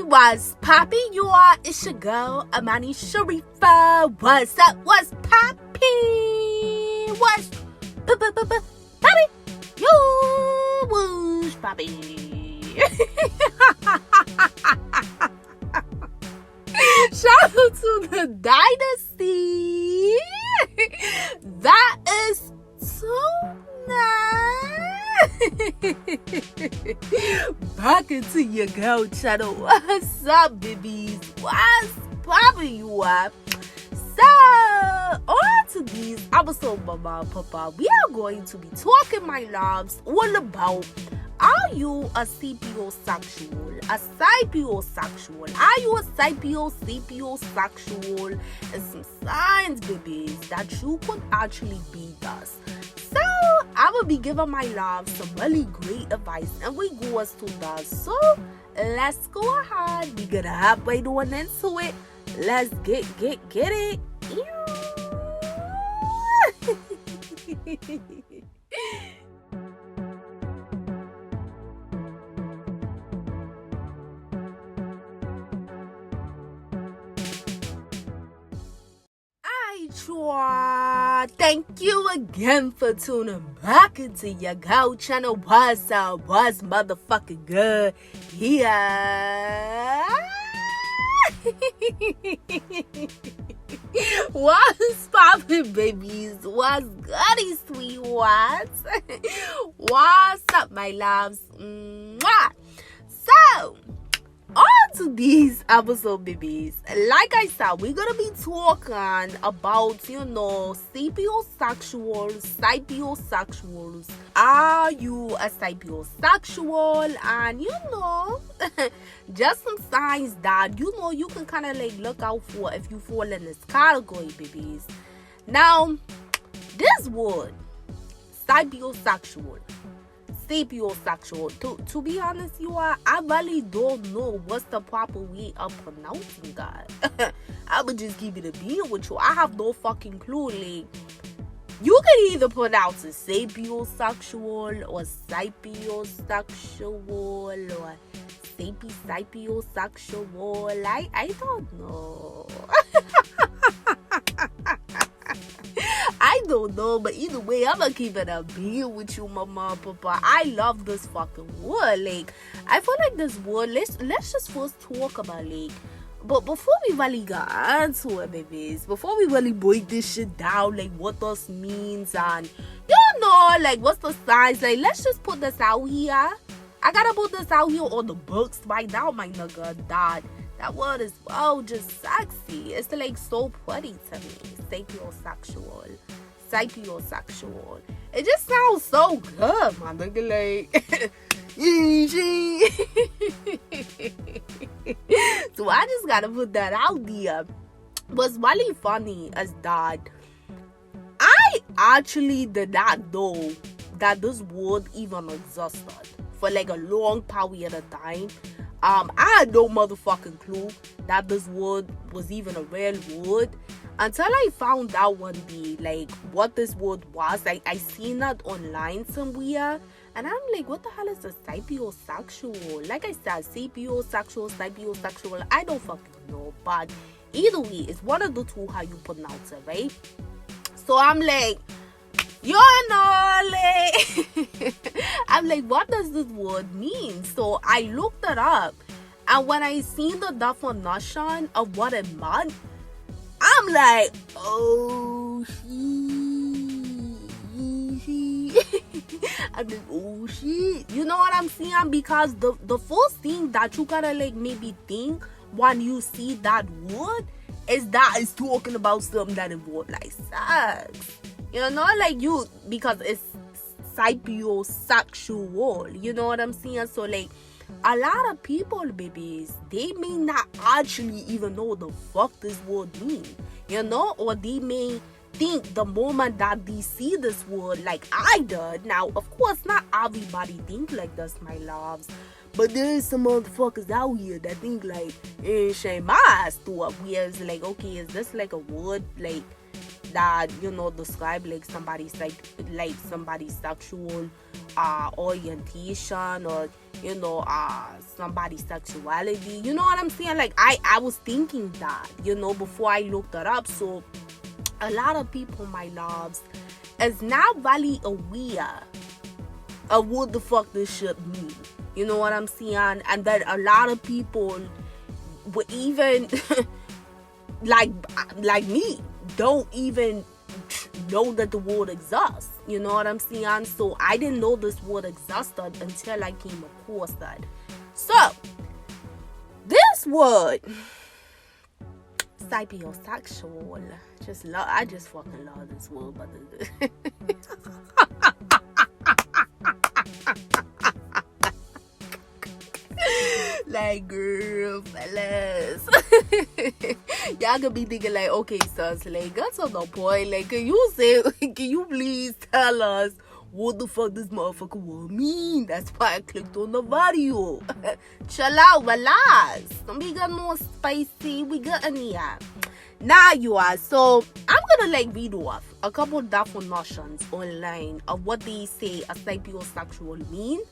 What's poppin', you are? It's your girl, AmaniSharifah. What's up? What's poppin'? What's poppin'? Yo, what's poppin'? Shout out to the Dynasty. That is so nice. Back into your girl channel. What's up, babies? What's poppin', you up? So, on to these episode, mama and papa, we are going to be talking, my loves, all about, are you a sapiosexual? A sapiosexual? Are you a sapiosexual? And some signs, babies, that you could actually be thus. So, I will be giving my love some really great advice, and we go as to that. So, let's go ahead. We're gonna hop right on into it. Let's get it. Thank you again for tuning back into your girl channel. What's up? What's motherfucking good? Yeah. What's poppin', babies? What's goody, sweethearts? What's up, my loves? Mwah. So, on to these episode, babies. Like I said, we're gonna be talking about, sapiosexuals. Are you a sapiosexual? And just some signs that you can kind of like look out for if you fall in this category, babies. Now, this word, sapiosexual, to be honest, I really don't know what's the proper way of pronouncing that. I would just keep it a being with you. I have no fucking clue. Like, you can either pronounce it sapiosexual or sapiosexual or sapiosexual. I don't know. I don't know, but either way, I'm gonna keep it a being with you, mama and papa. I love this fucking word. Like, I feel like this word, let's just first talk about, like, but before we really get into it, babies, before we really break this shit down, like what this means and like what's the signs, like let's just put this out here. I gotta put this out here on the books right now, my nigga. That word is just sexy. It's like so pretty to me. Sapiosexual. It just sounds so good, my nigga. Like, so I just gotta put that out there. What's really funny is that I actually did not know that this word even existed for like a long period of time. I had no motherfucking clue that this word was even a real word until I found out one day, like, what this word was. I seen that online somewhere, and I'm like, what the hell is a sapiosexual? Like I said, sapiosexual, I don't fucking know, but either way, it's one of the two how you pronounce it, right? So I'm like, I'm like, what does this word mean? So I looked it up, and when I seen the definition of what it meant, I'm like, oh shit. I'm like, oh shit. You know what I'm saying? Because the first thing that you gotta like maybe think when you see that word is that it's talking about something that involves like sex. Like because it's sapiosexual, you know what I'm saying? So like, a lot of people, babies, they may not actually even know the fuck this word means, or they may think the moment that they see this word, like I did. Now, of course, not everybody think like this, my loves, but there is some motherfuckers out here that think like, shame my ass to up, where it's like, okay, is this like a word like that, you know, describe like somebody's somebody's sexual orientation, or, you know, somebody's sexuality. You know what I'm saying? Like I was thinking that, you know, before I looked it up. So a lot of people, my loves, is not really aware of what the fuck this shit mean. You know what I'm saying? And that a lot of people would even like me don't even know that the word exists. You know what I'm saying? So I didn't know this word existed until I came across that. So this word, Sapiosexual, I just fucking love this word, but like, girl, fellas, y'all could be thinking like, okay, sus, like, that's not the point. Like, can you please tell us what the fuck this motherfucker will mean? That's why I clicked on the video. Chill out, relax. Don't be getting more spicy. We getting here. Now you are. So I'm gonna like read off a couple definitions online of what they say a sapiosexual mean.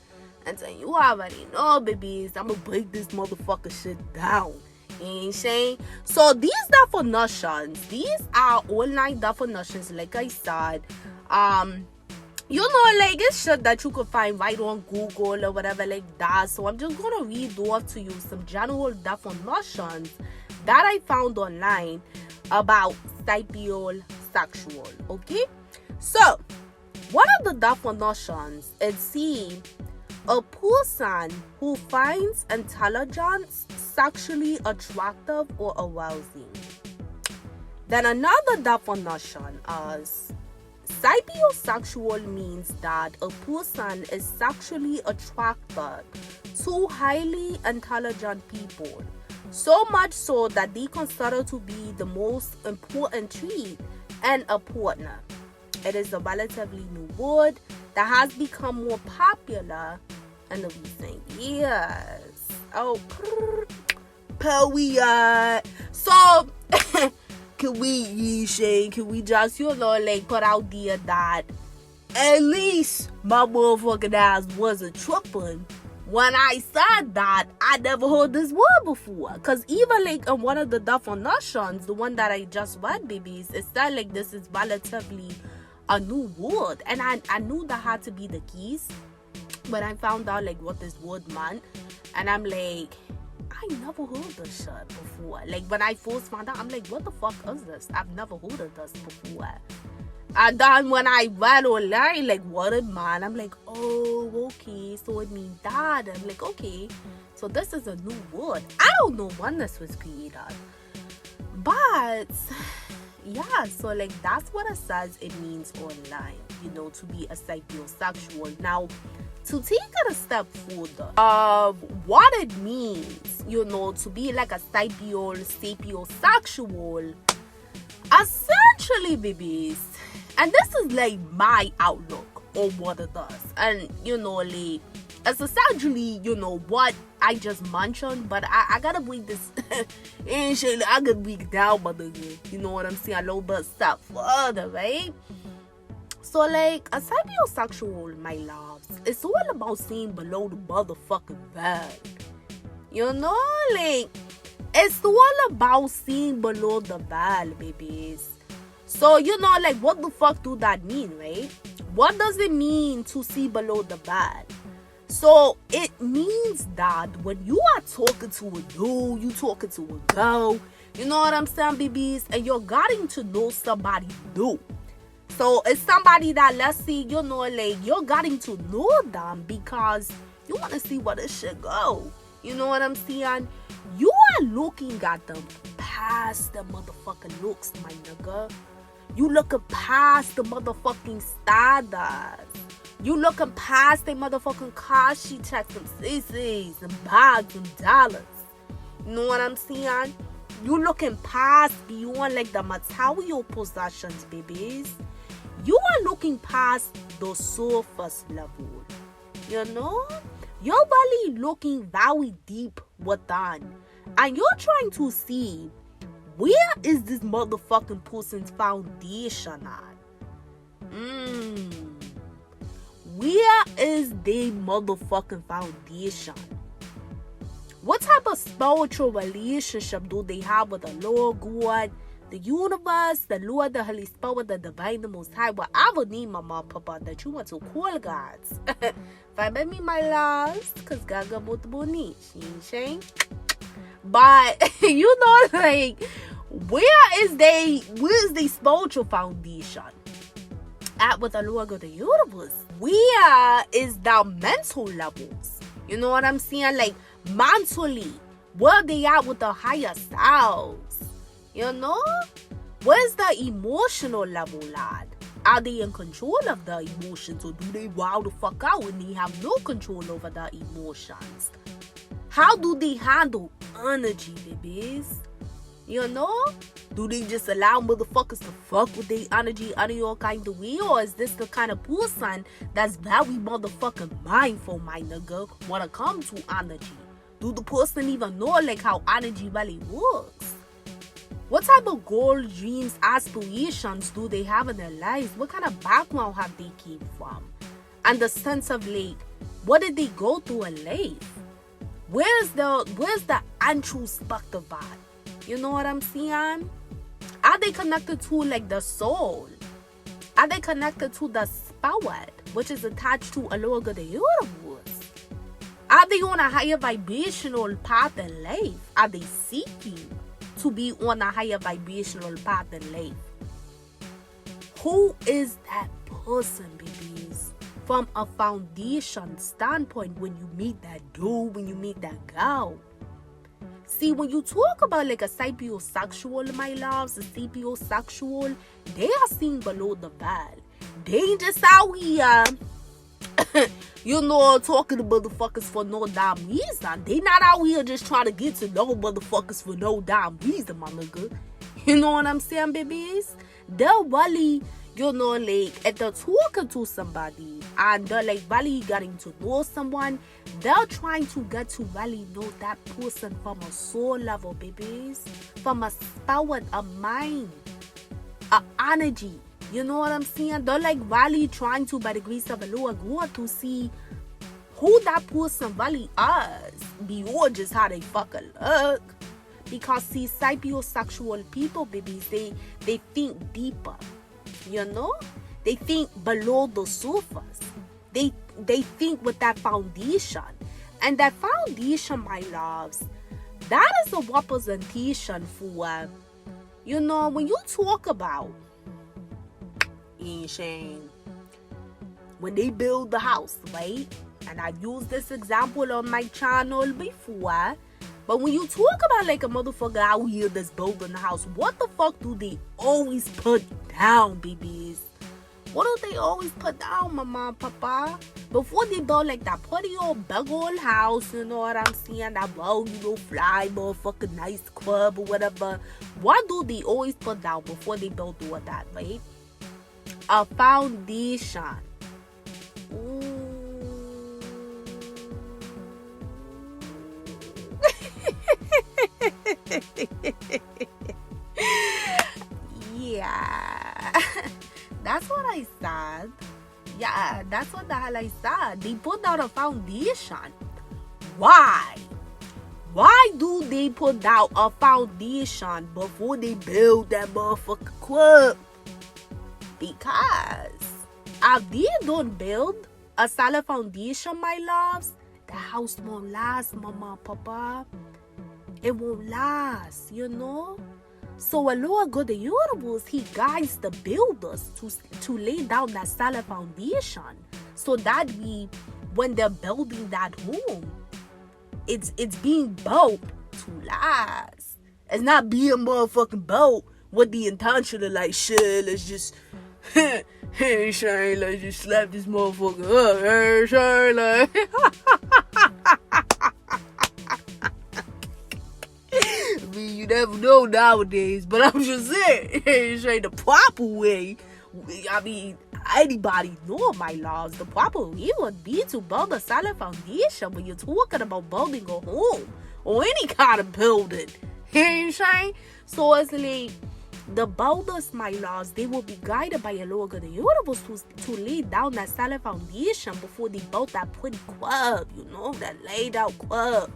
And so you already know, babies, I'm gonna break this motherfucker shit down. You ain't saying? So these definitions, these are online definitions, like I said. You know, like, it's shit that you could find right on Google or whatever like that. So I'm just gonna read off to you some general definitions that I found online about sapiosexual. Okay? So one of the definitions is see a person who finds intelligence sexually attractive or arousing. Then another definition is sapiosexual means that a person is sexually attracted to highly intelligent people, so much so that they consider to be the most important trait in a partner. It is a relatively new word that has become more popular in the recent years. Oh, period. So, can we just, you know, like, put out there that at least my motherfucking ass wasn't tripping when I said that I never heard this word before. Because even like in one of the definitions, the one that I just read, babies, it said like this is relatively a new word. And I knew that had to be the keys, but I found out like what this word meant. And I'm like, I never heard this shit before. Like, when I first found out, I'm like, what the fuck is this? I've never heard of this before. And then when I read online, like, what it meant, I'm like, oh, okay, so it means that. I'm like, okay, so this is a new word. I don't know when this was created. But, yeah, so, like, that's what it says it means online, you know, to be a sapiosexual. Now, to take it a step further, what it means, you know, to be like a sapiosexual, essentially, babies, and this is like my outlook on what it does, and you know, like, it's essentially, you know, what I just mentioned, but I gotta break this, and shit, I gotta break it down, but you know what I'm saying, a little bit step further, right? So, like, a sapiosexual, my loves, it's all about seeing below the motherfucking veil. You know, like, it's all about seeing below the veil, babies. So, you know, like, what the fuck do that mean, right? What does it mean to see below the veil? So, it means that when you are talking to a dude, you talking to a girl, you know what I'm saying, babies, and you're getting to know somebody new. So it's somebody that, let's see, you know, like, you're getting to know them because you want to see where this shit go. You know what I'm saying? You are looking at them past the motherfucking looks, my nigga. You looking past the motherfucking standards. You looking past the motherfucking car she checks, them CCs, them bags, them dollars. You know what I'm saying? You looking past, beyond, like, the material possessions, babies. You are looking past the surface level, you know? You're really looking very deep within. And you're trying to see where is this motherfucking person's foundation at? Where is the motherfucking foundation? What type of spiritual relationship do they have with the Lord God, the universe, the Lord, the Holy Spirit, the Divine, the Most High, whatever name, Mama, Papa, that you want to call gods? Find me, my loves, because God got multiple needs. She But, you know, like, where's the spiritual foundation at with the Lord of the universe? Where is the mental levels? You know what I'm saying? Like, mentally, where they at with the higher selves? You know? Where's the emotional level at? Are they in control of the emotions, or do they wow the fuck out when they have no control over the emotions? How do they handle energy, babies? You know? Do they just allow motherfuckers to fuck with their energy any all kind of way? Or is this the kind of person that's very motherfucking mindful, my nigga, when it comes to energy? Do the person even know, like, how energy really works? What type of goals, dreams, aspirations do they have in their lives? What kind of background have they came from? And the sense of, like, what did they go through in life? Where's the introspective at? You know what I'm saying? Are they connected to, like, the soul? Are they connected to the spirit, which is attached to a lower of the universe? Are they on a higher vibrational path in life? Are they seeking to be on a higher vibrational path in life? Who is that person, babies? From a foundation standpoint, when you meet that dude, when you meet that girl. See, when you talk about, like, a sapiosexual, my loves, a sapiosexual, they are seen below the belt. They ain't just out here, you know, talking to motherfuckers for no damn reason. They not out here just trying to get to know motherfuckers for no damn reason, my nigga. You know what I'm saying, babies? They're really, you know, like, if they're talking to somebody and they're, like, really getting to know someone, they're trying to get to really know that person from a soul level, babies. From a spirit, a mind, a energy. You know what I'm saying? They're, like, really trying to, by the grace of the Lord God, to see who that person really is, beyond just how they fucking look. Because, see, sapiosexual people, babies, they think deeper. You know? They think below the surface. They think with that foundation. And that foundation, my loves, that is a representation for, you know, when you talk about, when they build the house, right? And I've used this example on my channel before. But when you talk about, like, a motherfucker out here that's building the house, what the fuck do they always put down, babies? What do they always put down, mama, papa? Before they build, like, that pretty old big old house, you know what I'm saying? That road, you know, fly, motherfucking nice club or whatever. What do they always put down before they build all that, right? A foundation. Ooh. Yeah. That's what I said. Yeah, that's what the hell I said. They put down a foundation. Why? Why do they put down a foundation before they build that motherfucking club? Because if they don't build a solid foundation, my loves, the house won't last, mama, papa. It won't last, you know? So a Lord God, the universe, he guides the builders to lay down that solid foundation. So that when they're building that home, it's being built to last. It's not being motherfucking built with the intention of, like, shit, let's just, hey, Shane, let's just slap this motherfucker up, hey, Shane, like. I mean, you never know nowadays, but I'm just saying, it ain't the proper way. I mean, anybody know, my loves, the proper way would be to build a solid foundation when you're talking about building a home or any kind of building. You know? So it's like the boldest, my loves, they will be guided by a Lord of the universe to lay down that solid foundation before they build that pretty club, that laid out club.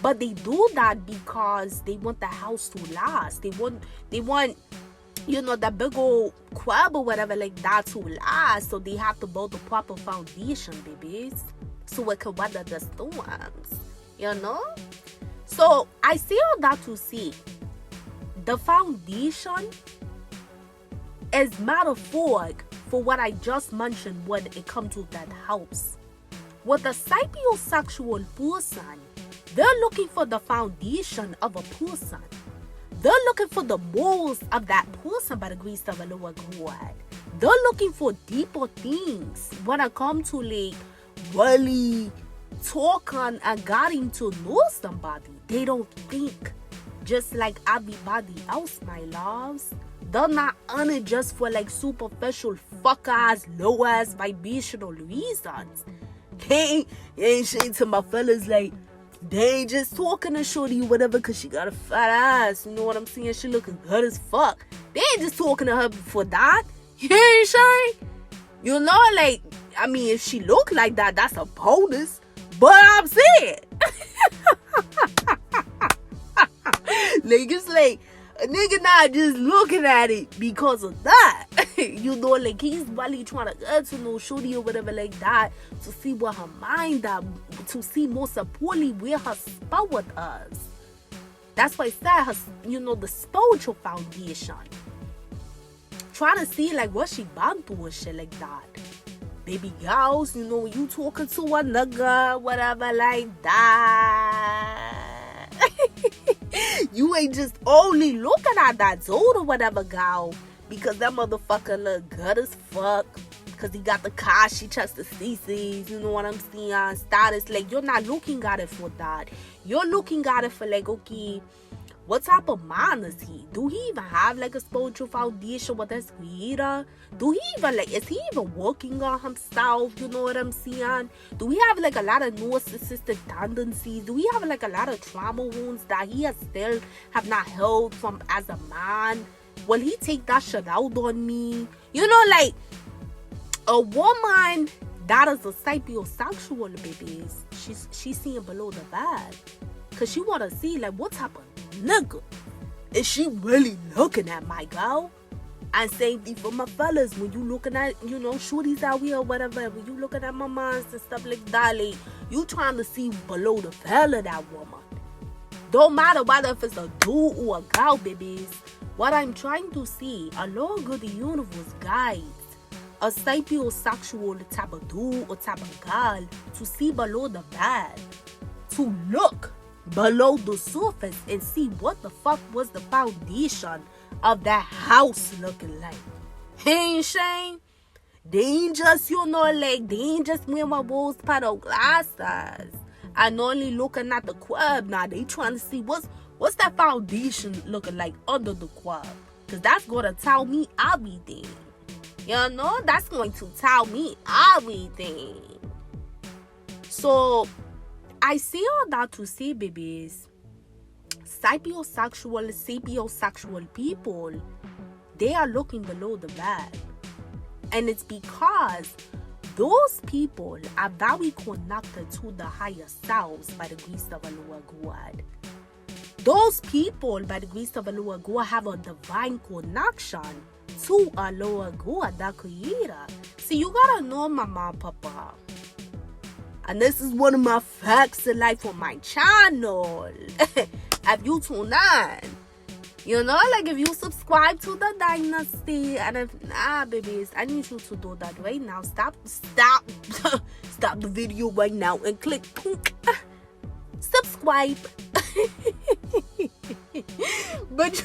But they do that because they want the house to last. They want that big old club or whatever like that to last. So they have to build the proper foundation, babies, so it can weather the storms. So I say all that to say the foundation is metaphoric for what I just mentioned when it comes to that house. With a sapiosexual person, they're looking for the foundation of a person. They're looking for the morals of that person by the grace of the Lord God. They're looking for deeper things when it comes to like really talking and getting to know somebody. They don't think just like everybody else, my loves. They're not on it just for like superficial fuck-ass, low-ass vibrational reasons. They ain't saying to my fellas like, they ain't just talking to shorty or whatever because she got a fat ass. You know what I'm saying? She looking good as fuck. They ain't just talking to her for that. You know what I'm saying? Like, I mean, if she look like that, that's a bonus. But I'm saying. Like, it's like, a nigga not just looking at it because of that. Like, he's really trying to get to know shorty or whatever like that, to see what her mind at, to see more supportly where her spirit is. That's why I said her, the spiritual foundation. Trying to see like what she been through and shit like that. Baby girls, you talking to a nigga, whatever like that. You ain't just only looking at that dude or whatever, girl, because that motherfucker look good as fuck, because he got the car, she checks the CCs, you know what I'm saying, status. Like, you're not looking at it for that. You're looking at it for like, okay, what type of man is he? Do he even have like a spiritual foundation with his creator? Do he even is he even working on himself? You know what I'm saying? Do we have like a lot of narcissistic tendencies? Do we have like a lot of trauma wounds that he has still have not healed from as a man? Will he take that shit out on me? Like a woman that is a sapiosexual, babies, she's seeing below the bed. Cause she wanna see like what type of nigga is she really looking at, my girl? And same thing for my fellas. When you looking at, shorties out here or whatever, when you looking at my moms and stuff like that, like, you trying to see below the veil of that woman. Don't matter whether if it's a dude or a girl, babies. What I'm trying to see, a Lord of the universe guides a sapiosexual type of dude or type of girl to see below the veil, to look below the surface and see what the fuck was the foundation of that house looking like. Ain't shame. They ain't just, like, they ain't just wearing my rose petal glasses and only looking at the club. Now they trying to see what's that foundation looking like under the club, because that's gonna tell me everything. That's going to tell me everything. So I say all that to say, babies, sapiosexual people, they are looking below the veil. And it's because those people are very connected to the higher selves by the grace of the Lord God. Those people, by the grace of the Lord God, have a divine connection to our Lord God, the Creator. See, you gotta know, Mama and Papa. And this is one of my facts of life on my channel. If you tune in, like if you subscribe to the Dynasty, and if babies, I need you to do that right now. Stop the video right now and click subscribe. But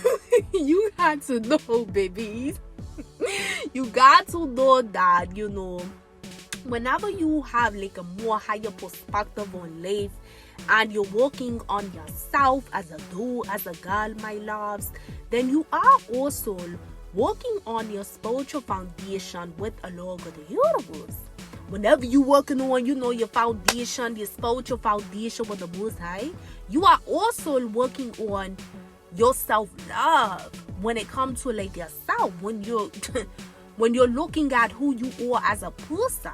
you got to know, babies. You got to know that, whenever you have like a more higher perspective on life and you're working on yourself as a dude, as a girl, my loves, then you are also working on your spiritual foundation with a Lord of the universe. whenever you working on, your foundation, your spiritual foundation with the Most High, you are also working on your self-love when it comes to like yourself, when you're when you're looking at who you are as a person.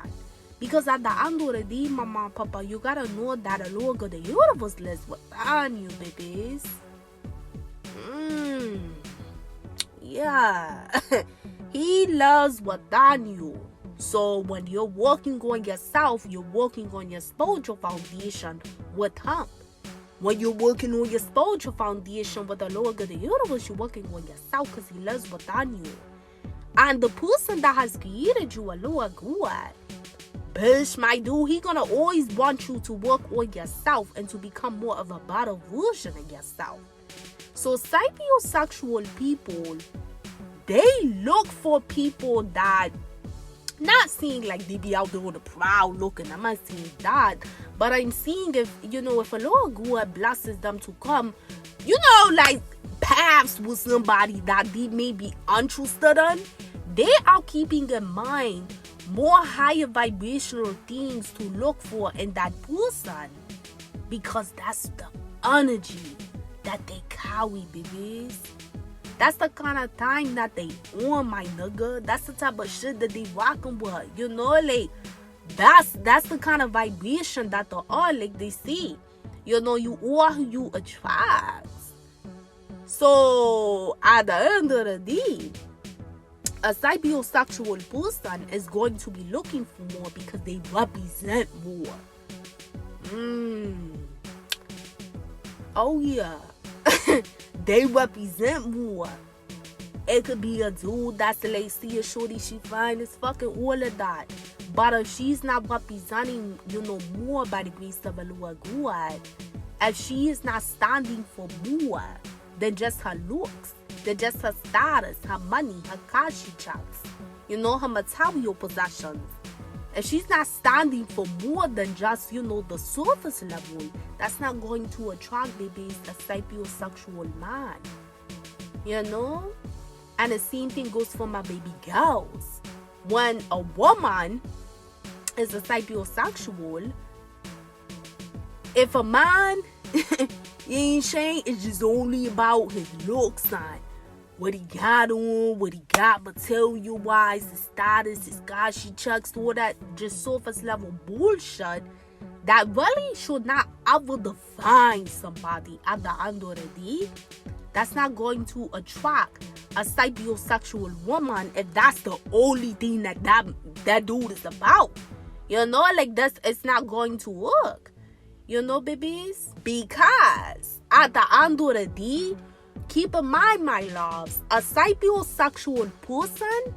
Because at the end of the day, mama and papa, you gotta know that the Lord of the universe lives within you, babies. Yeah. He loves within you. So when you're working on yourself, you're working on your spiritual foundation with Him. When you're working on your spiritual foundation with the Lord of the universe, you're working on yourself because He lives within you. And the person that has created you, a Lord God, bitch, my dude, He gonna always want you to work on yourself and to become more of a better version of yourself. So sapiosexual people, they look for people that, not saying like they be out there on the prowl looking, I'm not saying that, but I'm seeing if a Lord God blesses them to come, like paths with somebody that they may be interested in, they are keeping in mind more higher vibrational things to look for in that person, because that's the energy that they carry, babies. That's the kind of time that they on, my nigga. That's the type of shit that they rocking with. Like that's the kind of vibration that they are, like they see. You are who you attract. So at the end of the day, a sapiosexual person is going to be looking for more because they represent more. Oh yeah. They represent more. It could be a dude that's like, see a shorty, she fine as fucking, all of that. But if she's not representing, more by the grace of the Lord God, if she is not standing for more than just her looks, than just her status, her money, her cash she checks, her material possessions, if she's not standing for more than just, the surface level, that's not going to attract babies a sapiosexual man. And the same thing goes for my baby girls. When a woman is a sapiosexual, if a man, you ain't saying it's just only about his looks and what he got on, what he got material-wise, his status, his cash he checks, all that just surface level bullshit that really should not ever define somebody at the end of the day. That's not going to attract a sapiosexual woman if that's the only thing that dude is about. Like this, it's not going to work. Babies? Because at the end of the day, keep in mind, my loves, a sapiosexual person,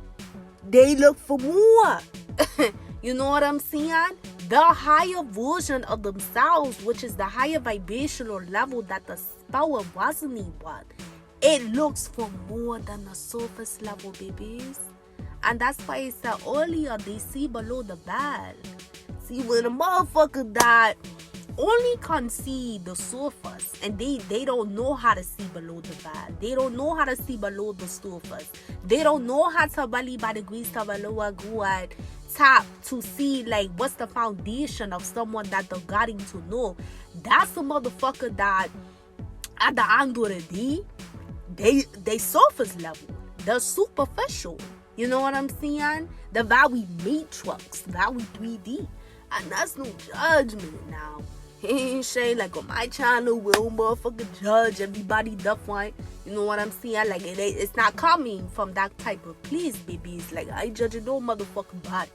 they look for more. You know what I'm saying? The higher version of themselves, which is the higher vibrational level that the spell resonates with, it looks for more than the surface level, babies. And that's why I said earlier, they see below the belt. See, when a motherfucker that only can see the surface and they don't know how to see below the belt, they don't know how to see below the surface, they don't know how to really by the grace of a lower God tap to see like what's the foundation of someone that they're getting to know. That's a motherfucker that at the end of the day, they surface level, they're superficial. You know what I'm saying? The very matrix, very 3D. And that's no judgment now. He ain't saying like on my channel, we'll motherfucker judge everybody different. You know what I'm saying? Like it's not coming from that type of place, baby. It's like I ain't judging no motherfucking body.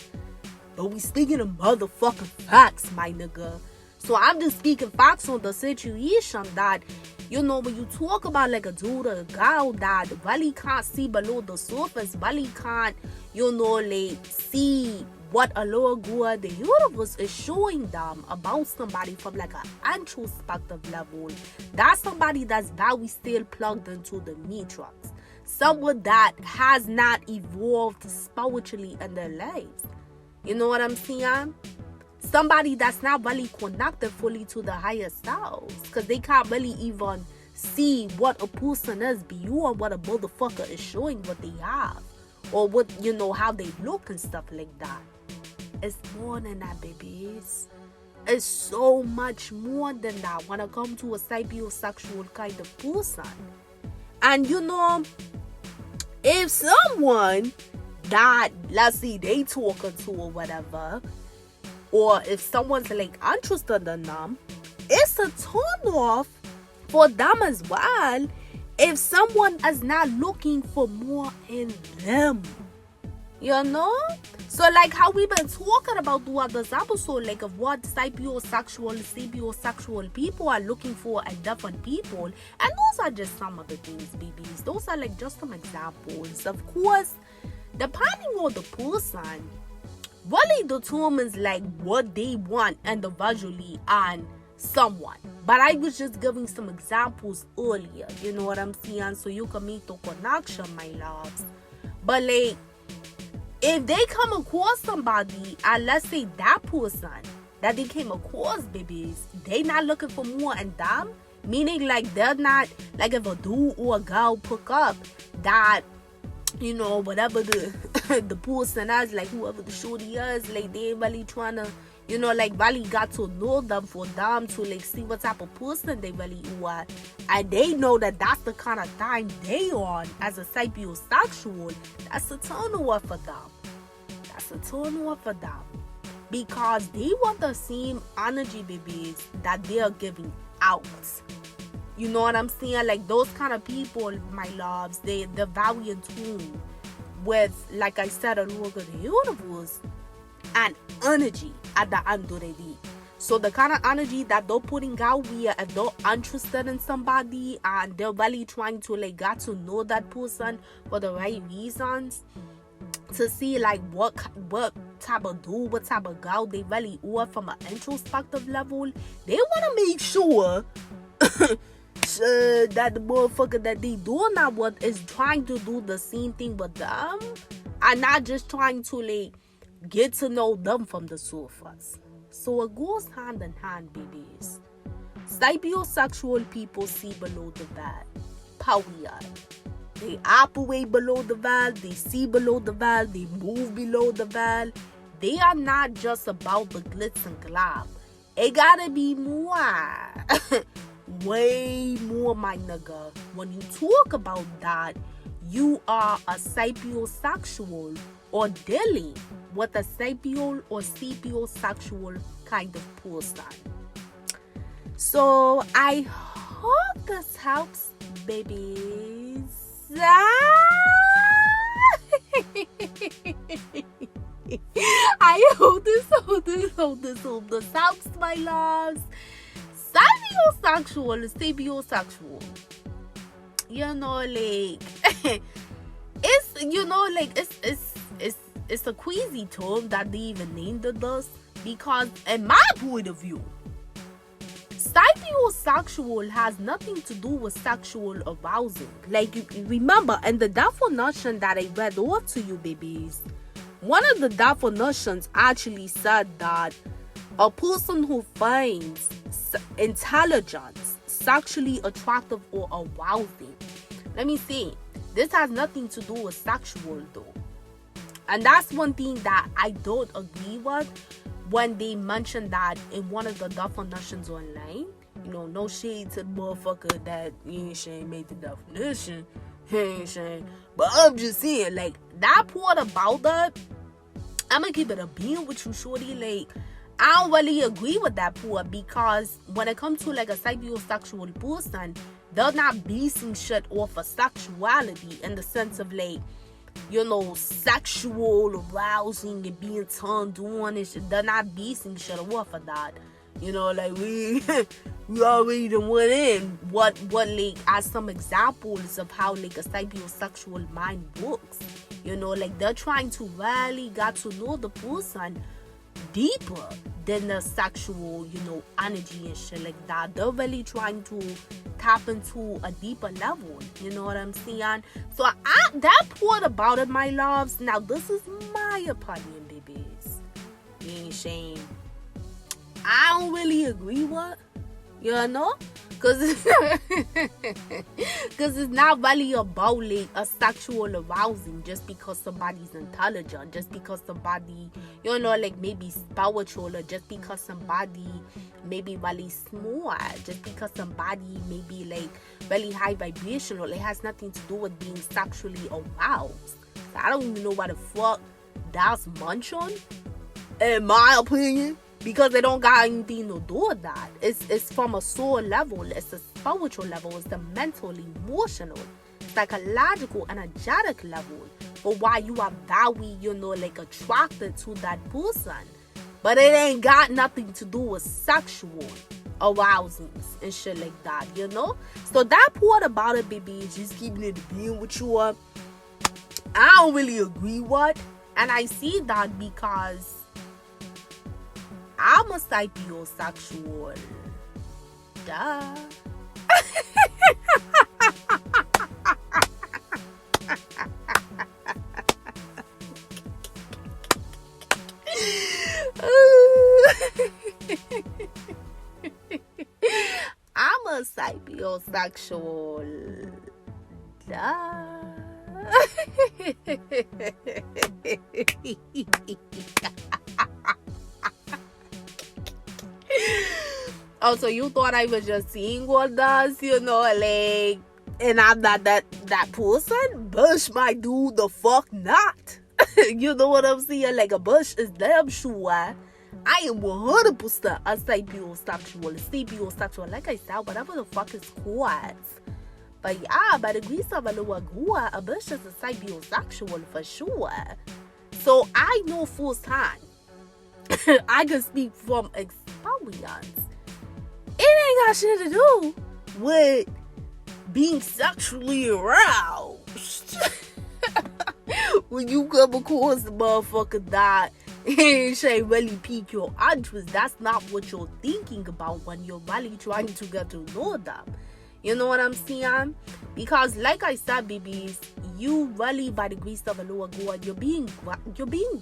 But we speaking of motherfucking facts, my nigga. So I'm just speaking facts on the situation that, when you talk about like a dude or a girl that really can't see below the surface, really can't, like see what a lower God, the universe is showing them about somebody from like an introspective level. That's somebody that's very still plugged into the matrix. Someone that has not evolved spiritually in their lives. You know what I'm saying? Somebody that's not really connected fully to the higher selves. Because they can't really even see what a person is beyond what a motherfucker is showing what they have. Or what, how they look and stuff like that. it's more than that, babies. It's so much more than that when it comes to a sapiosexual kind of person. And if someone that, let's see, they talking to or whatever, or if someone's like interested in them, it's a turn off for them as well if someone is not looking for more in them. So like how we've been talking about throughout this episode, like of what sapiosexual people are looking for in different people. And those are just some of the things, babies. Those are like just some examples. Of course, depending on the person, really determines like what they want individually and someone. But I was just giving some examples earlier, you know what I'm saying? So you can make the connection, my loves. But like, if they come across somebody, and let's say that person that they came across, babies, they not looking for more in them, meaning like they're not, like if a dude or a girl pick up that, whatever the the person is, like whoever the shorty is, like they really trying to, like really got to know them for them to like see what type of person they really are, and they know that that's the kind of thing they on as a sapiosexual. That's a turn off for them. That's a turn off for them because they want the same energy, babies, that they are giving out. You know what I'm saying? Like those kind of people, my loves, they're very in tune with, like I said, a look of the universe and energy at the end of the day. So the kind of energy that they're putting out, if they're interested in somebody and they're really trying to like get to know that person for the right reasons, to see like what type of dude, what type of girl they really are from an introspective level, they want to make sure that the motherfucker that they doing that with is trying to do the same thing with them and not just trying to like get to know them from the surface. So it goes hand in hand, babies. Sapiosexual people see below the veil. Period. They operate below the veil. They see below the veil. They move below the veil. They are not just about the glitz and glam. It gotta be more. Way more, my nigga. When you talk about that, you are a sapiosexual or dealing with a sapio or sapiosexual kind of person. So I hope this helps, babies. I hope this helps, my loves. Sapiosexual is sapiosexual. It's a crazy term that they even named it this, because in my point of view, sapiosexual has nothing to do with sexual arousal. Like, you remember in the definition that I read off to you, babies, one of the definitions actually said that a person who finds intelligence sexually attractive or arousing. Let me see. This has nothing to do with sexual though. And that's one thing that I don't agree with when they mention that in one of the definitions online. No shade to the motherfucker that ain't made the definition. Ain't saying. But I'm just saying, like, that part about that, I'm gonna keep it a being with you, shorty. Like, I don't really agree with that part, because when it comes to like a sapiosexual person, they're not basing shit off of sexuality in the sense of like, sexual arousing and being turned on and shit. They're not basing shit off of that. Like we already done went in what like as some examples of how like a sapiosexual mind works. Like they're trying to really get to know the person deeper than the sexual, energy and shit like that. They're really trying to tap into a deeper level. You know what I'm saying? So that part about it, my loves. Now this is my opinion, babies. You ain't shame. I don't really agree with, Because it's not really about like a sexual arousing just because somebody's intelligent, just because somebody, you know, like maybe spiritual, or just because somebody maybe really smart, just because somebody maybe like really high vibrational. It has nothing to do with being sexually aroused. I don't even know what the fuck that's munching, in my opinion. Because they don't got anything to do with that. It's from a soul level. It's a spiritual level. It's the mental, emotional, psychological, energetic level. But why you are very, you know, like attracted to that person. But it ain't got nothing to do with sexual arousings and shit like that, you know? So that part about it, baby, is just keeping it being with you. I don't really agree with. And I see that because I'm a sapiosexual. Duh. I'm a sapiosexual. Duh. Oh, so you thought I was just seeing what does, you know, like, and I'm not that person? Bush, my dude, the fuck not. You know what I'm saying? Like, a bush is damn sure. I am 100% a sapiosexual. Like I said, whatever the fuck is called. But yeah, by the grace of Allah, a bush is a sapiosexual for sure. So I know firsthand. I can speak from experience. It ain't got shit to do with being sexually aroused. When you come across the motherfucker that ain't really pique your interest, that's not what you're thinking about when you're really trying to get to know them. You know what I'm saying? Because like I said, babies, you really, by the grace of Allah, God, you're being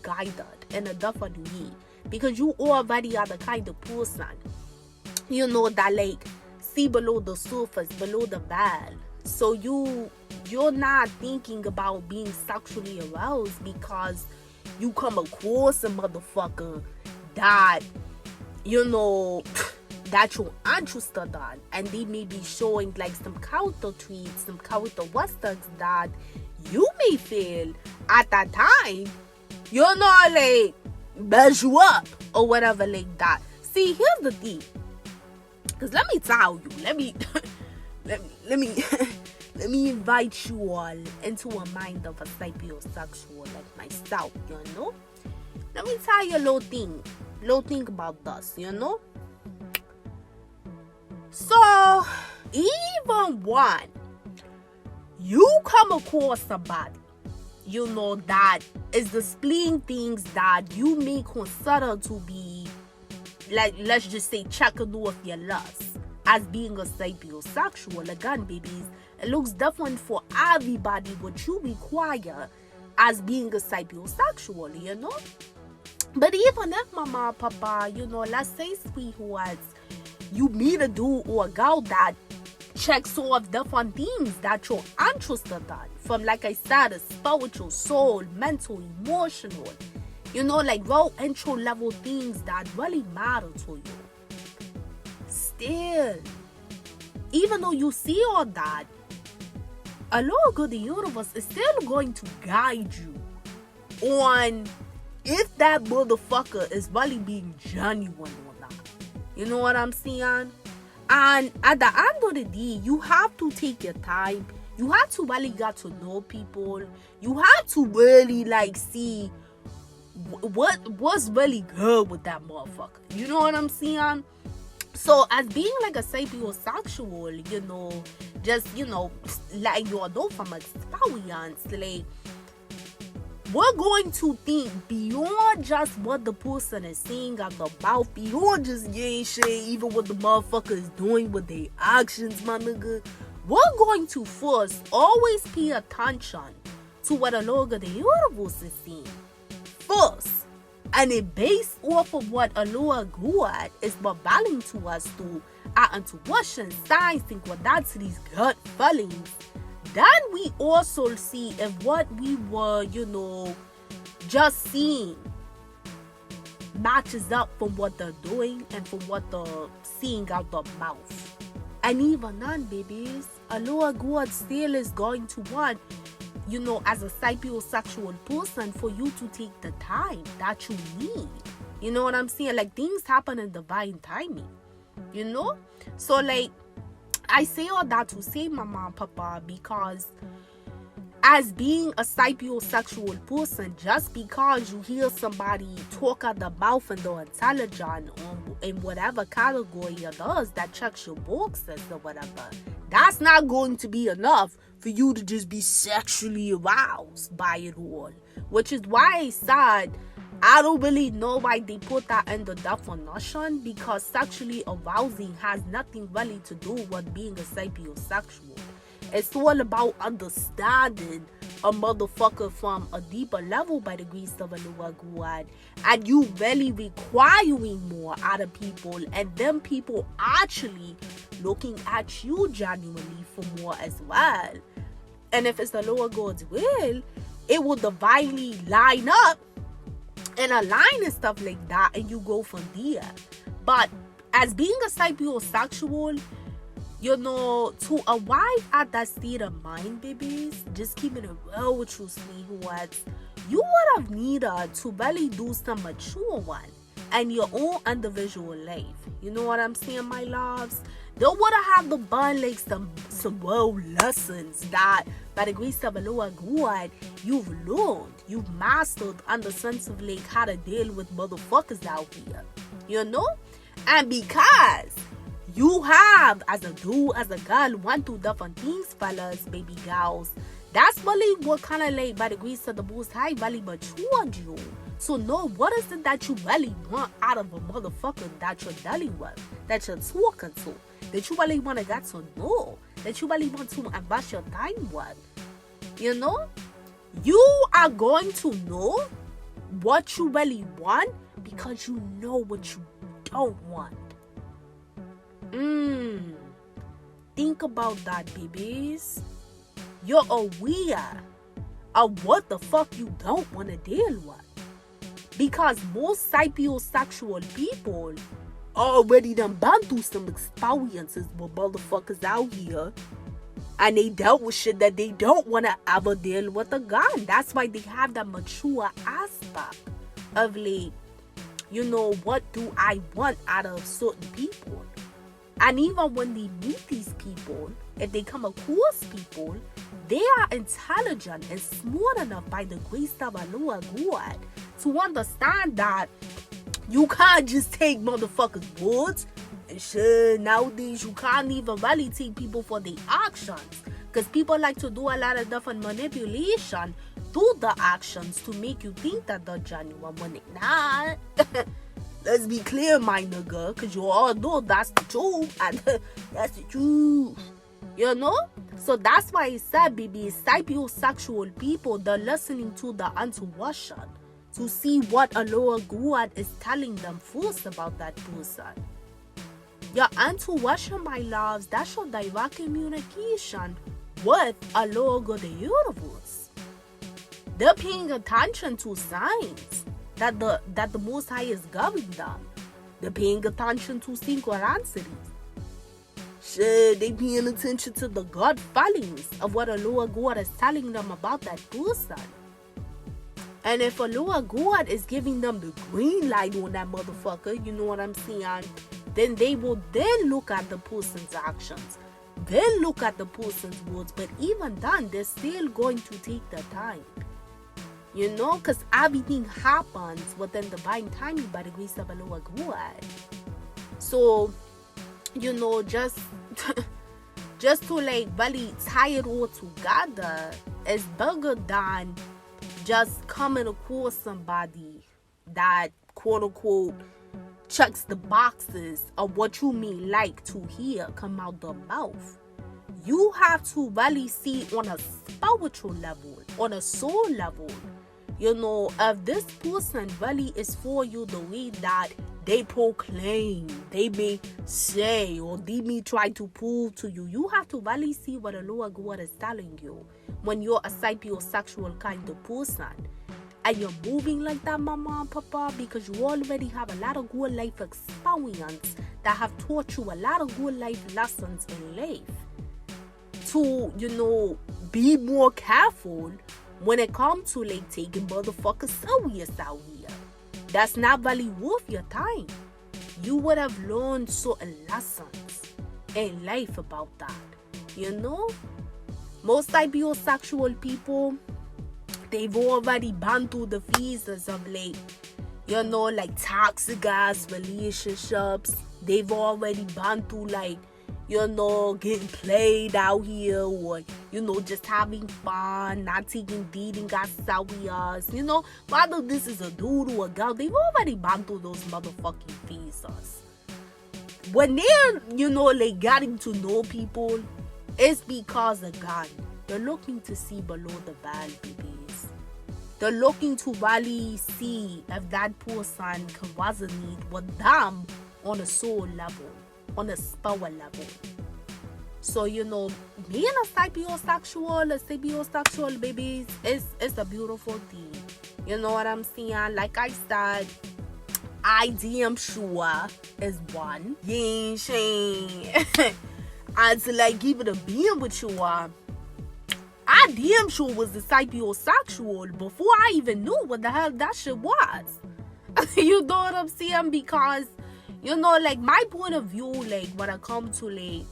guided in a different way. Because you already are the kind of person, you know, that like see below the surface, below the veil. So you're not thinking about being sexually aroused because you come across a motherfucker that, you know, that you're interested in, and they may be showing like some character traits, some characteristics that you may feel at that time, you know, like mess you up or whatever like that. See, here's the thing, because let me tell you, let me invite you all into a mind of a sapiosexual like myself, you know. Let me tell you a little thing about this, you know. So even when you come across somebody, you know, that is displaying things that you may consider to be, like, let's just say, checking off your lust as being a sapiosexual, again, babies, it looks different for everybody what you require as being a sapiosexual, you know. But even if mama, papa, you know, let's say, sweethearts, you meet a dude or a girl that checks off different things that you're interested in, from, like I said, a spiritual, soul, mental, emotional, you know, like real intro level things that really matter to you. Still, even though you see all that, a little good, the universe is still going to guide you on if that motherfucker is really being genuine or not. You know what I'm saying? And at the end of the day, you have to take your time. You have to really get to know people. You have to really like see what's really good with that motherfucker. You know what I'm saying? So as being like a sapiosexual, you know, just, you know, like you know from experience, like, we're going to think beyond just what the person is saying out the mouth, beyond just yeah shit, even what the motherfucker is doing with their actions, my nigga. We're going to first always pay attention to what a log of the universe is saying. First, And it based off of what Allah God is revealing to us through our intuition, science, synchronicities, gut feelings. Then we also see if what we were, just seeing matches up from what they're doing and from what they're seeing out their mouth. And even then, babies, Allah God still is going to want, as a sapiosexual person, for you to take the time that you need. You know what I'm saying? Like, things happen in divine timing, So, like, I say all that to say, Mama and Papa, because as being a sapiosexual person, just because you hear somebody talk out the mouth and they're intelligent in whatever category it is that checks your boxes or whatever, that's not going to be enough for you to just be sexually aroused by it all. Which is why I said I don't really know why they put that in the definition, because sexually arousing has nothing really to do with being a sapiosexual. It's all about understanding a motherfucker from a deeper level by the grace of Allah God, and you really requiring more out of people, and them people actually looking at you genuinely for more as well. And if it's the Lord God's will, it will divinely line up and align and stuff like that, and you go from there. But as being a sapiosexual, to arrive at that state of mind, babies, just keeping it real with you, sweethearts, you would have needed to really do some mature one and your own individual life. You know what I'm saying, my loves? They would have the bun like some real lessons that, by the grace of Allah God, you've learned, you've mastered on the sense of like how to deal with motherfuckers out here, And because you have, as a dude, as a girl, one, two different things, fellas, baby girls, that's really what kind of like, by the grace of the Most High, really matured you. So know what is it that you really want out of a motherfucker that you're dealing with, that you're talking to, that you really want to get to know, that you really want to invest your time with. You are going to know what you really want because you know what you don't want. Think about that, babies. You're aware of what the fuck you don't want to deal with. Because most sapiosexual people already done been through some experiences with motherfuckers out here, and they dealt with shit that they don't want to ever deal with again. That's why they have that mature aspect of like, what do I want out of certain people? And even when they meet these people, if they come across people, they are intelligent and smart enough by the grace of Allah God to understand that you can't just take motherfuckers' words and shit. Nowadays, you can't even really take people for their actions, because people like to do a lot of different manipulation through the actions to make you think that they're genuine when they're not. Let's be clear, my nigga, because you all know that's the truth, and that's the truth, So that's why I said, baby, sapiosexual people, they're listening to the intuition to see what Allah God is telling them first about that person. Your intuition, my loves, that's your direct communication with Allah God, the universe. They're paying attention to signs that the Most High is giving them. They're paying attention to synchronicities. Shit, they paying attention to the gut feelings of what Allah God is telling them about that person. And if Allah God is giving them the green light on that motherfucker, you know what I'm saying, then they will then look at the person's actions. Then look at the person's words. But even then, they're still going to take their time. Because everything happens within divine timing by the grace of Allah God. So, just to like really tie it all together is bigger than just coming across somebody that quote unquote checks the boxes of what you may like to hear come out the mouth. You have to really see on a spiritual level, on a soul level, If this person really is for you the way that they proclaim, they may say, or they may try to prove to you, you have to really see what the Lord God is telling you when you're a sapiosexual kind of person. And you're moving like that, mama and papa, because you already have a lot of good life experience that have taught you a lot of good life lessons in life. To, be more careful when it comes to like taking motherfuckers serious out here. That's not really worth your time. You would have learned certain lessons in life about that. Most sapiosexual people, they've already been through the phases of like toxic ass relationships. They've already been through like, getting played out here, or, just having fun, not taking dating as serious. Whether this is a dude or a girl, they've already been through those motherfucking phases. When they're, getting to know people, it's because, again, they're looking to see below the belt, babies. They're looking to really see if that person can resonate with them on a soul level, on a spirit level. So, being a sapiosexual, babies, it's a beautiful thing. You know what I'm saying? Like I said, I damn sure is one. You ain't saying. And to like give it a being with you, I damn sure was the sapiosexual before I even knew what the hell that shit was. You know what I'm saying? Because, my point of view, like, when it comes to, like,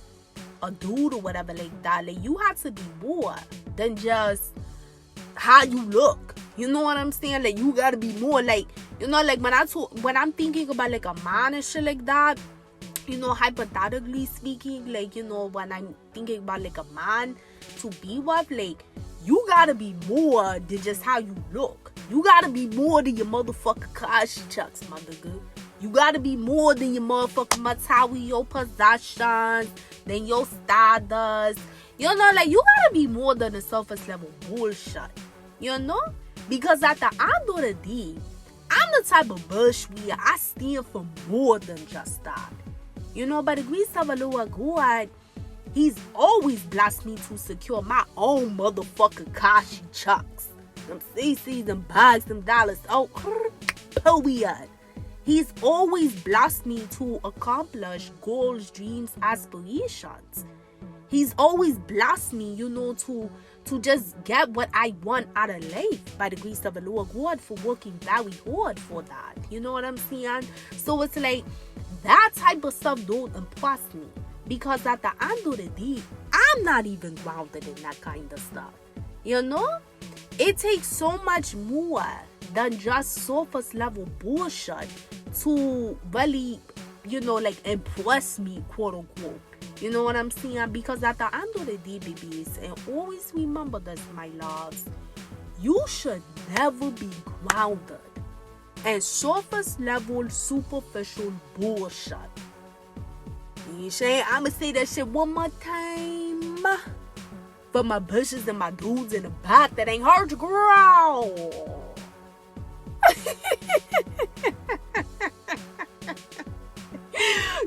a dude or whatever like that, like, you have to be more than just how you look. You know what I'm saying? Like, you gotta be more, like, like, when I'm thinking about, like, a man and shit like that, hypothetically speaking, like, when I'm thinking about, like, a man to be with, like, you gotta be more than just how you look. You gotta be more than your motherfucking cash chucks, my nigga. You gotta be more than your motherfucking material possessions, than your stardust. You gotta be more than the surface level bullshit. Because at the end of the day, I'm the type of bush where I stand for more than just that. By the grace of the Lord God, He's always blessed me to secure my own motherfucking Kashi chucks. Them CCs, them bags, them dollars. Oh, period. He's always blessed me to accomplish goals, dreams, aspirations. He's always blessed me, to just get what I want out of life by the grace of the Lord God for working very hard for that. You know what I'm saying? So it's like, that type of stuff don't impress me. Because at the end of the day, I'm not even grounded in that kind of stuff. It takes so much more than just surface level bullshit to really, impress me, quote unquote. You know what I'm saying? Because at the end of the day, babies, and always remember this, my loves, you should never be grounded in surface level, superficial bullshit. I'ma say that shit one more time for my bushes and my dudes in the back that ain't hard to grow.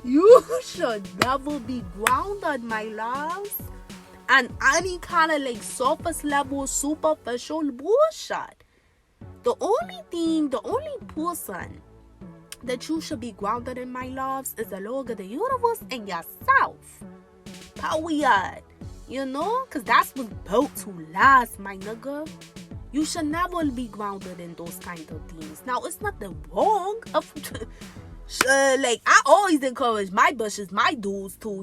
You should never be grounded, my loves, and any kind of like surface level, superficial bullshit. The only person that you should be grounded in, my loves, is the Lord of the universe and yourself. Period. Because that's what's built to last, my nigga. You should never be grounded in those kind of things. Now, it's nothing wrong. I always encourage my bushes, my dudes to,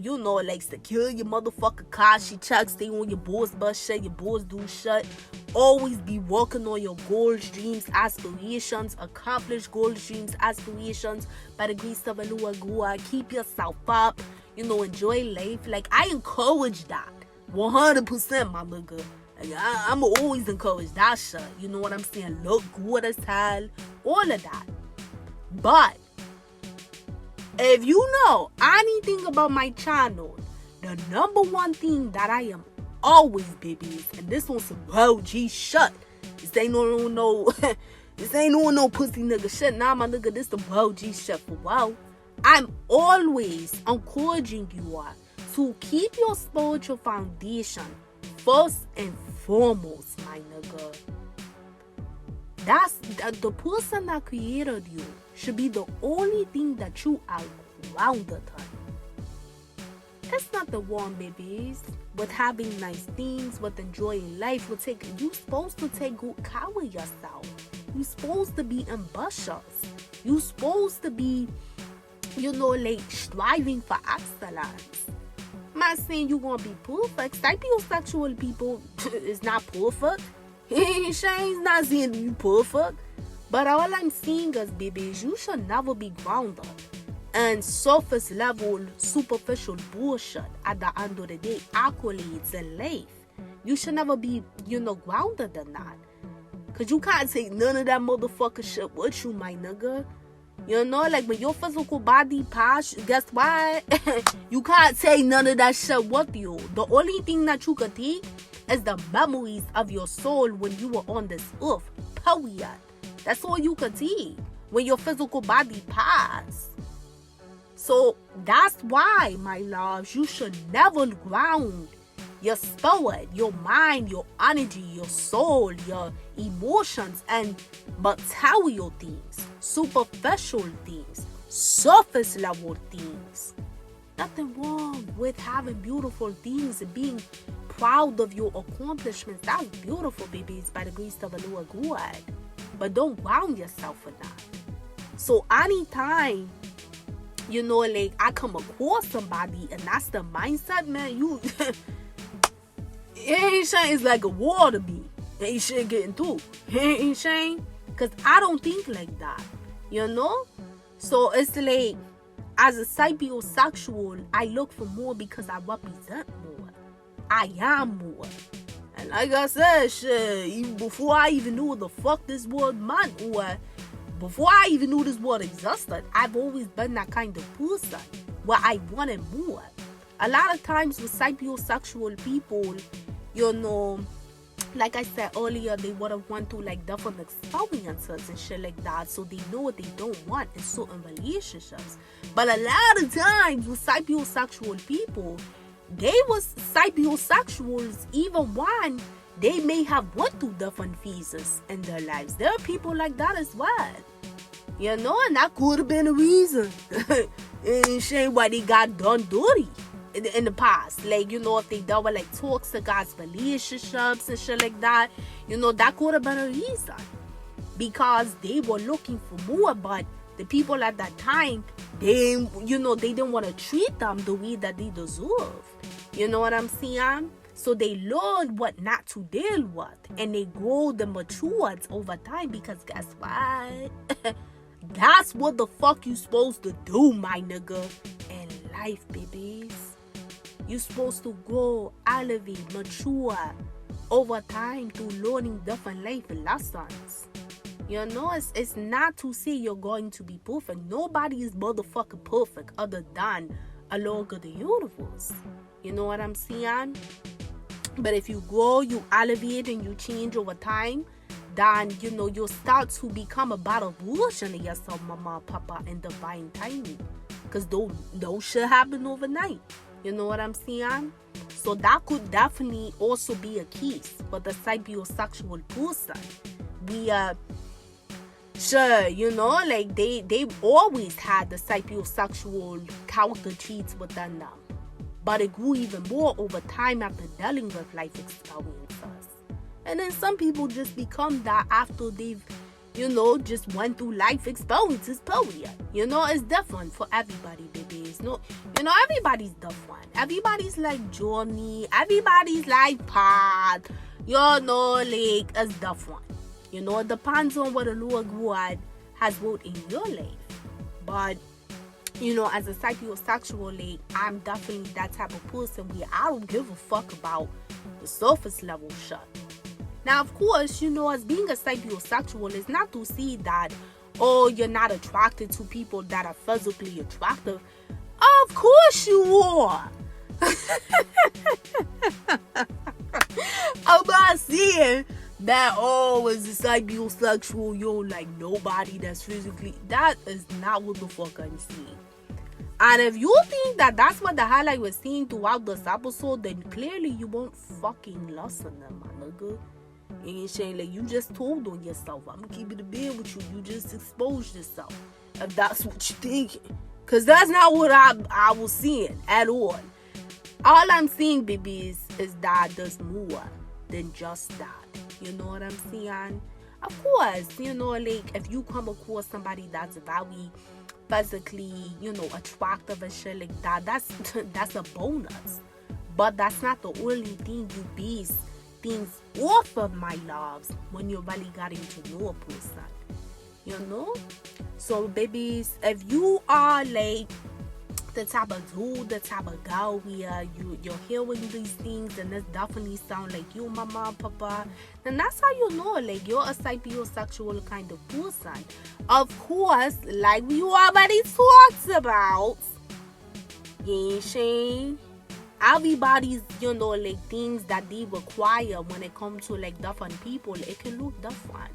secure your motherfucking Kashi chucks, stay on your boss bus shit, your boss do shit. Always be working on your goals, dreams, aspirations, accomplish goals, dreams, aspirations by the grace of the Lord God. Keep yourself up, enjoy life. Like, I encourage that 100%, my nigga. Like, I'm always encourage that shit. You know what I'm saying? Look good as hell, all of that. But if you know anything about my channel, the number one thing that I am always, babies, and this one's some real G shit, This ain't no this ain't no pussy nigga shit. Nah, my nigga, this the bro G shit for wow. I'm always encouraging you all to keep your spiritual foundation first and foremost, my nigga. That's the person that created you should be the only thing that you are grounded on. It's not the one, babies, with having nice things, with enjoying life, with taking. You supposed to take good care of yourself. You supposed to be ambitious. You supposed to be, like striving for excellence. I'm not saying you're gonna be perfect. Sapiosexual people is not perfect. Shane's not saying you perfect. But all I'm saying is, babies, you should never be grounded and surface level, superficial bullshit at the end of the day, accolades in life. You should never be, grounded in that. Cause you can't take none of that motherfucker shit with you, my nigga. Like when your physical body pass, guess what? You can't take none of that shit with you. The only thing that you could take is the memories of your soul when you were on this earth. Period. That's all you could take when your physical body pass. So that's why, my loves, you should never ground your spirit, your mind, your energy, your soul, your emotions, and material things, superficial things, surface level things. Nothing wrong with having beautiful things and being proud of your accomplishments. That's beautiful, babies, by the grace of the Lord God. But don't ground yourself in that. So anytime, like I come across somebody and that's the mindset, man, you ain't saying it's like a war to me. Ain't shit getting through. Ain't saying, because I don't think like that. So it's like, as a sapiosexual, I look for more because I represent more. I am more. And like I said, shit, even before I even knew what the fuck this word meant, or before I even knew this word existed, I've always been that kind of person where I wanted more. A lot of times with sapiosexual people, like I said earlier, they would have went through like different experiences and shit like that, so they know what they don't want in certain relationships. But a lot of times with sapiosexual people, they was sapiosexuals even when they may have went through different phases in their lives. There are people like that as well. And that could have been a reason. And shame why they got done dirty in the past. Like, if they dealt with like toxic ass relationships and shit like that, that could have been a reason. Because they were looking for more, but the people at that time, they didn't want to treat them the way that they deserve. You know what I'm saying? So they learn what not to deal with, and they grow and matured over time, because guess what? That's what the fuck you supposed to do, my nigga, in life, babies. You supposed to grow, elevate, mature over time through learning different life lessons. It's not to say you're going to be perfect. Nobody is motherfucking perfect other than a Lord of the universe. You know what I'm saying? But if you grow, you elevate, and you change over time, then, you'll start to become a better version of yourself, mama, papa, and divine timing. Because those shit happen overnight. You know what I'm saying? So that could definitely also be a case for the sapiosexual person. Sure, like they've always had the sapiosexual counter traits within them. But it grew even more over time after dealing with life experiences. And then some people just become that after they've, just went through life experiences, period. It's different for everybody, babies. Everybody's different. Everybody's like journey. Everybody's like path. Like, it's different. It depends on what the Lord God has wrote in your life. But as a sapiosexual, like, I'm definitely that type of person where I don't give a fuck about the surface level shit. Now, of course, as being a sapiosexual is not to say that, you're not attracted to people that are physically attractive. Of course you are. I'm not saying that, oh, is a sapiosexual, yo, like nobody that's physically, that is not what the fuck I'm seeing. And if you think that that's what the hell I was seeing throughout this episode, then clearly you won't fucking listen them, my nigga. You ain't saying, like, you just told on yourself. I'm gonna keep it a bit with you. You just exposed yourself, if that's what you're thinking. Because that's not what I was seeing at all. All I'm seeing, babies, is that there's more than just that. You know what I'm saying? Of course, you know, like, if you come across somebody that's very physically, you know, attractive and shit like that, that's a bonus. But that's not the only thing you base things off of, my loves, when you're really getting to know a person. You know? So, babies, if you are like the type of dude, the type of girl where you're hearing these things and this definitely sound like you, mama, papa, then that's how you know, like, you're a sapiosexual kind of person. Of course, like we already talked about, everybody's, you know, like, things that they require when it comes to, like, different people, it can look different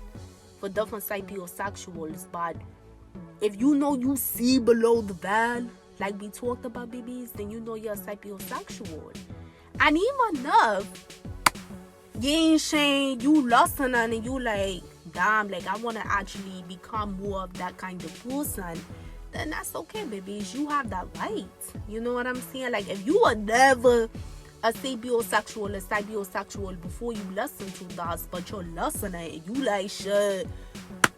for different sapiosexuals. But if you know you see below the veil, like we talked about, babies, then you know you're a sapiosexual. And even if you listen and you like, damn, like, I want to actually become more of that kind of person, then that's okay, babies. You have that right. You know what I'm saying? Like, if you were never a sapiosexual before you listen to this, but you're listening and you like, shit,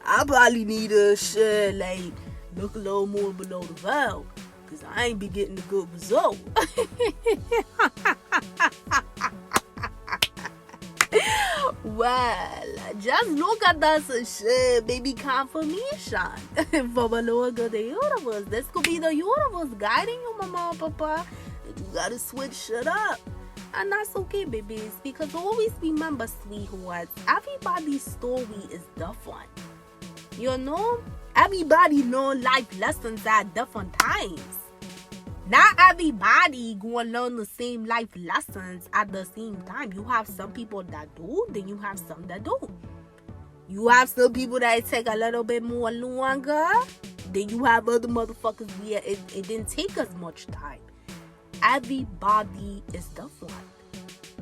I probably need a shit, like, look a little more below the veil, because I ain't be getting a good result. Well, just look at this shit, baby, confirmation from a lower good the universe. This could be the universe guiding you, mama and papa. You gotta switch shit up. And that's okay, babies, because always remember, sweethearts, everybody's story is different. You know? Everybody learn life lessons at different times. Not everybody gonna learn the same life lessons at the same time. You have some people that do, then you have some that don't. You have some people that take a little bit more longer, then you have other motherfuckers where it didn't take as much time. Everybody is different.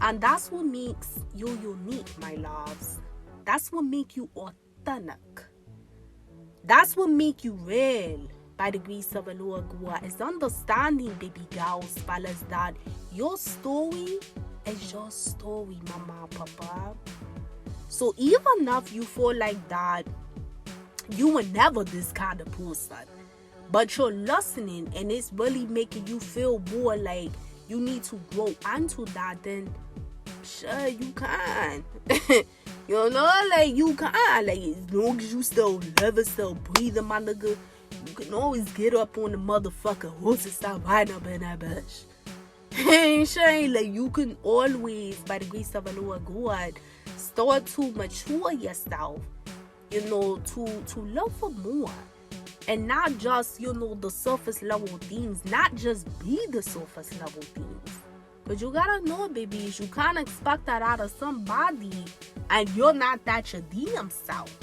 And that's what makes you unique, my loves. That's what makes you authentic. That's what makes you real. By the grace of the Lord God, is understanding, baby girls, fellas, that your story is your story, mama, papa. So even if you feel like that, you were never this kind of person, but you're listening and it's really making you feel more like you need to grow into that, then sure, you can. You know, like, you can. Like, as long as you still living, still breathing, my nigga, you can always get up on the motherfucker horse and stop riding up in that bitch. Ain't sure, like, you can always, by the grace of the Lord God, start to mature yourself, you know, to look for more. And not just, you know, the surface level things, not just be the surface level things. But you gotta know, babies, you can't expect that out of somebody and you're not that your damn self.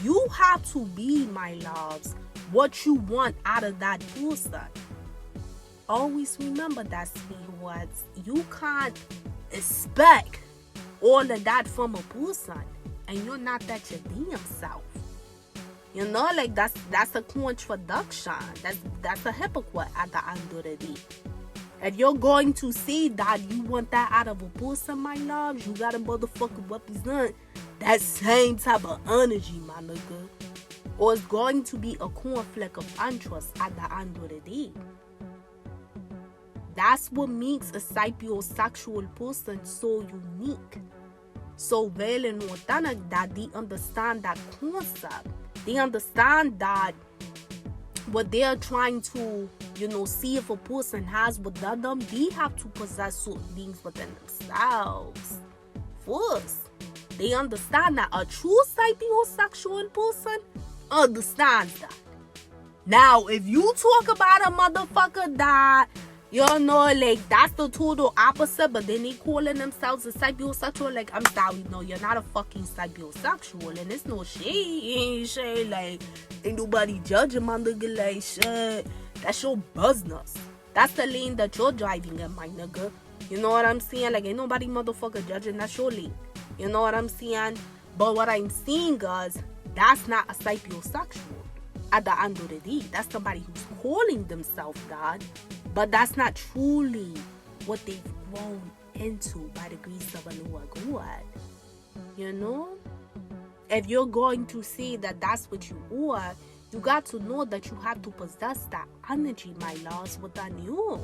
You have to be, my loves, what you want out of that person. Always remember that, sweethearts. You can't expect all of that from a person and you're not that your damn self. You know, like, that's a contradiction. That's a hypocrite at the end of the day. If you're going to say that you want that out of a person, my love, you gotta motherfucking represent that same type of energy, my nigga. Or it's going to be a conflict of interest at the end of the day. That's what makes a sapiosexual person so unique, so real and authentic, that they understand that concept. They understand that what they're trying to, you know, see if a person has within them, they have to possess certain things within themselves first. They understand that a true sapiosexual person understands that. Now, if you talk about a motherfucker that, You know, like, that's the total opposite, but then they calling themselves a sapiosexual. Like, I'm sorry, no, you're not a fucking sapiosexual, and it's no shade, like, ain't nobody judging my nigga, like, shit, that's your business. That's the lane that you're driving in, my nigga. You know what I'm saying? Like, ain't nobody motherfucker judging, that's your lane. You know what I'm saying? But what I'm seeing is, that's not a sapiosexual. At the end of the day, that's somebody who's calling themselves God, but that's not truly what they've grown into by the grace of a Lord God. You know? If you're going to say that that's what you are, you got to know that you have to possess that energy, my loves, within you.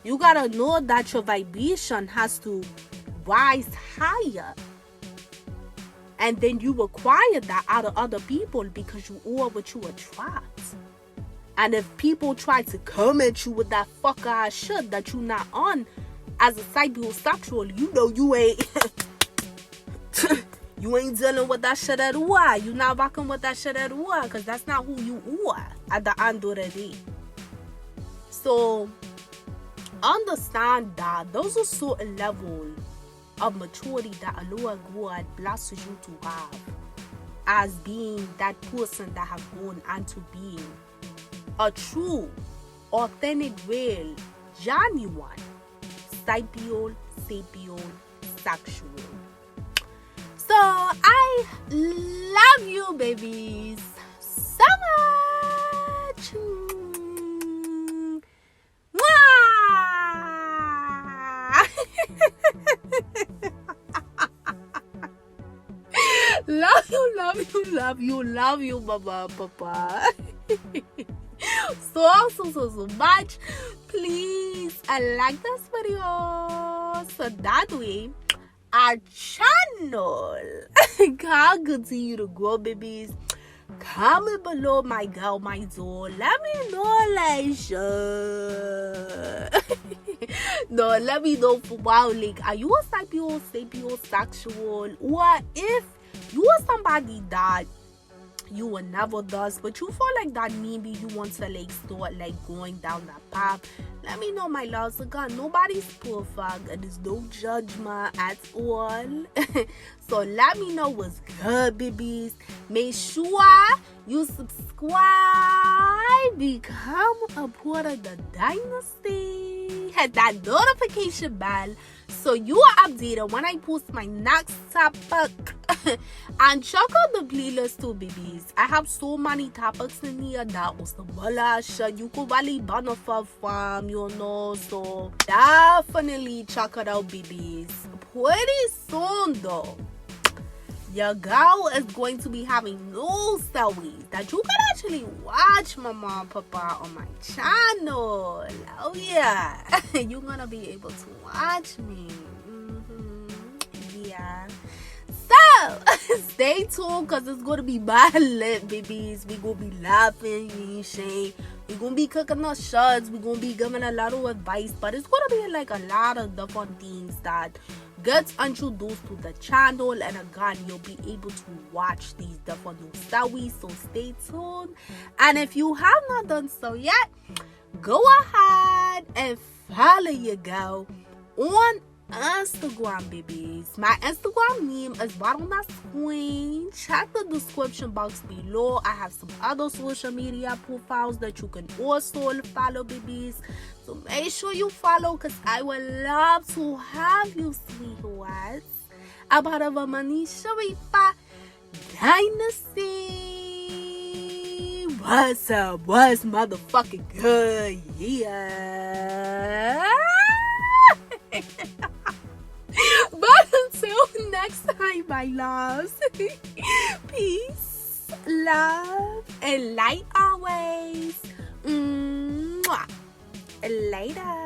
You gotta know that your vibration has to rise higher. And then you require that out of other people because you are what you attract. And if people try to come at you with that fuck ass shit that you not on, as a sapiosexual, you know you ain't you ain't dealing with that shit at all. You not rocking with that shit at all, because that's not who you are at the end of the day. So understand that those are certain levels of maturity that a Lord God blesses you to have as being that person that have grown into being a true, authentic, real, genuine, sapiosexual. So I love you, babies, so much. Love you, mama, papa. so much. Please like this video so that way our channel can continue to grow, babies. Comment below, my girl, my door. Let me know, like, sure. No, let me know for wow, like, are you a sapiosexual, or if you are somebody that you will never does, but you feel like that maybe you want to like start like going down that path, let me know, my loves. Again, nobody's perfect and there's no judgment at all. So let me know what's good, babies. Make sure you subscribe, become a part of the Dynasty, hit that notification bell so you are updated when I post my next topic. And check out the playlist too, babies. I have so many topics in here that was the shit you could really benefit from, you know. So definitely check it out, babies. Pretty soon though, your girl is going to be having new series that you can actually watch, mama and papa, on my channel. Oh yeah. You're gonna be able to watch me. Yeah. So stay tuned, because it's gonna be bad lit, babies. We gonna be laughing, we're gonna be cooking our shots, we're gonna be giving a lot of advice, but it's gonna be like a lot of different things that gets introduced to the channel, and again, you'll be able to watch these different new stories. So stay tuned, and if you have not done so yet, go ahead and follow your girl on Instagram, babies. My Instagram name is bottom of screen. Check the description box below. I have some other social media profiles that you can also follow, babies. So make sure you follow, because I would love to have you, sweethearts. About BookPharaohAmaniSharifah Dynasty. What's up? What's motherfucking good? Yeah. But until next time, my loves, peace, love, and light always. Mwah. Later.